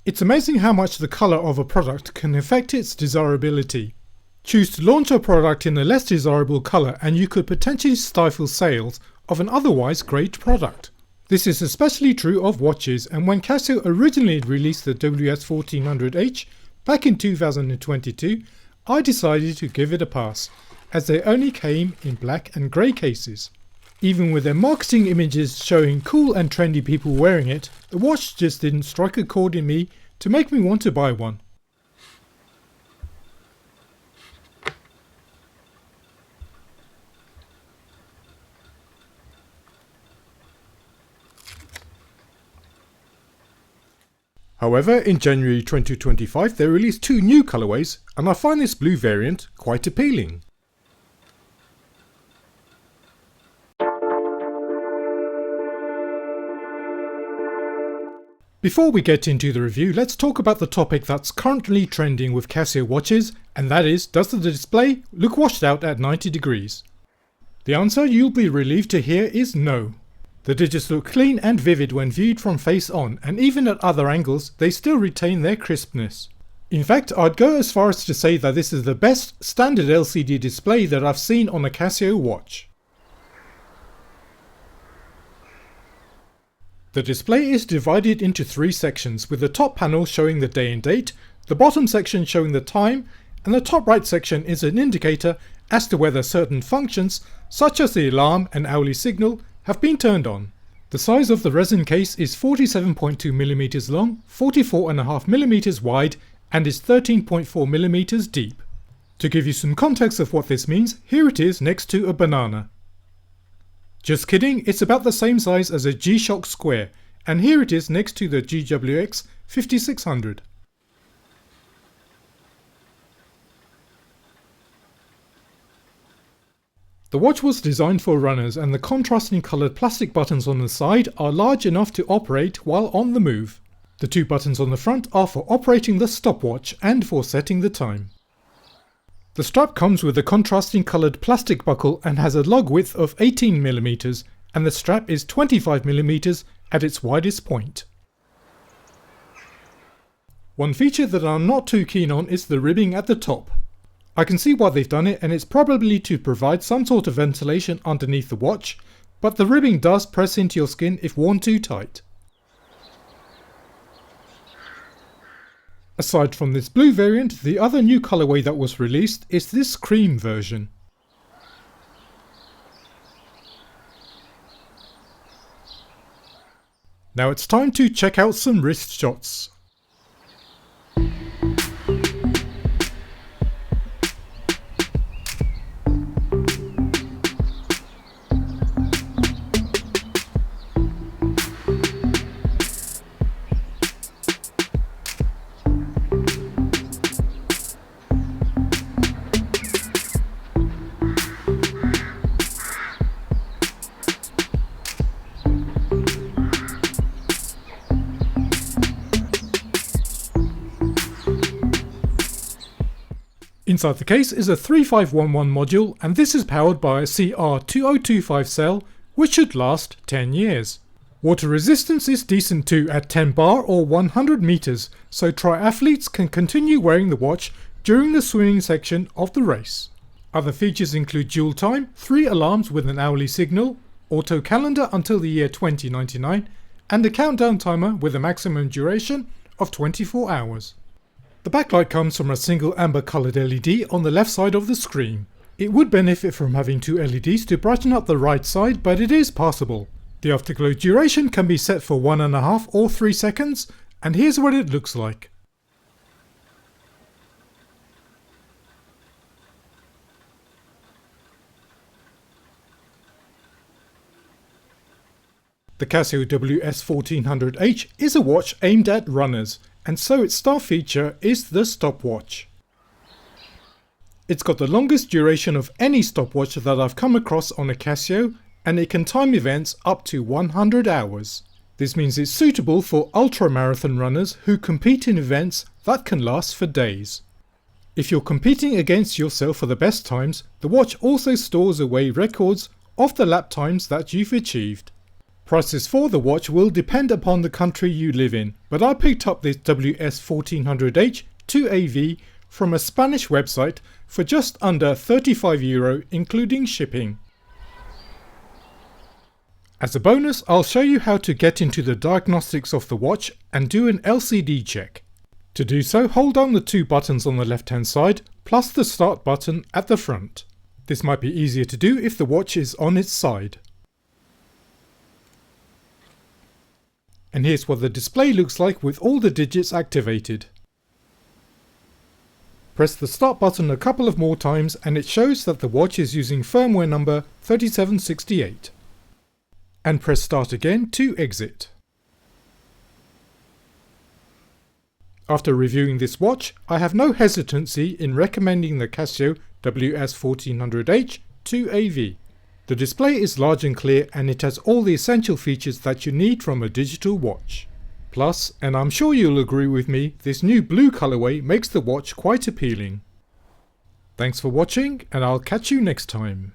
It's amazing how much the colour of a product can affect its desirability. Choose to launch a product in a less desirable colour and you could potentially stifle sales of an otherwise great product. This is especially true of watches, and when Casio originally released the WS-1400H back in 2022, I decided to give it a pass, as they only came in black and grey cases. Even with their marketing images showing cool and trendy people wearing it, the watch just didn't strike a chord in me to make me want to buy one. However, in January 2025 they released two new colourways, and I find this blue variant quite appealing. Before we get into the review, let's talk about the topic that's currently trending with Casio watches, and that is, does the display look washed out at 90 degrees? The answer, you'll be relieved to hear, is no. The digits look clean and vivid when viewed from face on, and even at other angles they still retain their crispness. In fact, I'd go as far as to say that this is the best standard LCD display that I've seen on a Casio watch. The display is divided into three sections, with the top panel showing the day and date, the bottom section showing the time, and the top right section is an indicator as to whether certain functions, such as the alarm and hourly signal, have been turned on. The size of the resin case is 47.2mm long, 44.5mm wide, and is 13.4mm deep. To give you some context of what this means, here it is next to a banana. Just kidding, it's about the same size as a G-Shock square, and here it is next to the GWX-1400. The watch was designed for runners, and the contrasting coloured plastic buttons on the side are large enough to operate while on the move. The two buttons on the front are for operating the stopwatch and for setting the time. The strap comes with a contrasting coloured plastic buckle and has a lug width of 18mm, and the strap is 25mm at its widest point. One feature that I'm not too keen on is the ribbing at the top. I can see why they've done it, and it's probably to provide some sort of ventilation underneath the watch, but the ribbing does press into your skin if worn too tight. Aside from this blue variant, the other new colourway that was released is this cream version. Now it's time to check out some wrist shots. Inside the case is a 3511 module, and this is powered by a CR2025 cell, which should last 10 years. Water resistance is decent too at 10 bar or 100 meters, so triathletes can continue wearing the watch during the swimming section of the race. Other features include dual time, 3 alarms with an hourly signal, auto calendar until the year 2099, and a countdown timer with a maximum duration of 24 hours. The backlight comes from a single amber coloured LED on the left side of the screen. It would benefit from having two LEDs to brighten up the right side, but it is passable. The afterglow duration can be set for 1.5 or 3 seconds, and here's what it looks like. The Casio WS-1400H is a watch aimed at runners, and so its star feature is the stopwatch. It's got the longest duration of any stopwatch that I've come across on a Casio, and it can time events up to 100 hours. This means it's suitable for ultra-marathon runners who compete in events that can last for days. If you're competing against yourself for the best times, the watch also stores away records of the lap times that you've achieved. Prices for the watch will depend upon the country you live in, but I picked up this WS-1400H-2AV from a Spanish website for just under €35 including shipping. As a bonus, I'll show you how to get into the diagnostics of the watch and do an LCD check. To do so, hold down the two buttons on the left hand side plus the start button at the front. This might be easier to do if the watch is on its side. And here's what the display looks like with all the digits activated. Press the start button a couple of more times and it shows that the watch is using firmware number 3768. And press start again to exit. After reviewing this watch, I have no hesitancy in recommending the Casio WS1400H-2AV. The display is large and clear and it has all the essential features that you need from a digital watch. Plus, and I'm sure you'll agree with me, this new blue colorway makes the watch quite appealing. Thanks for watching and I'll catch you next time.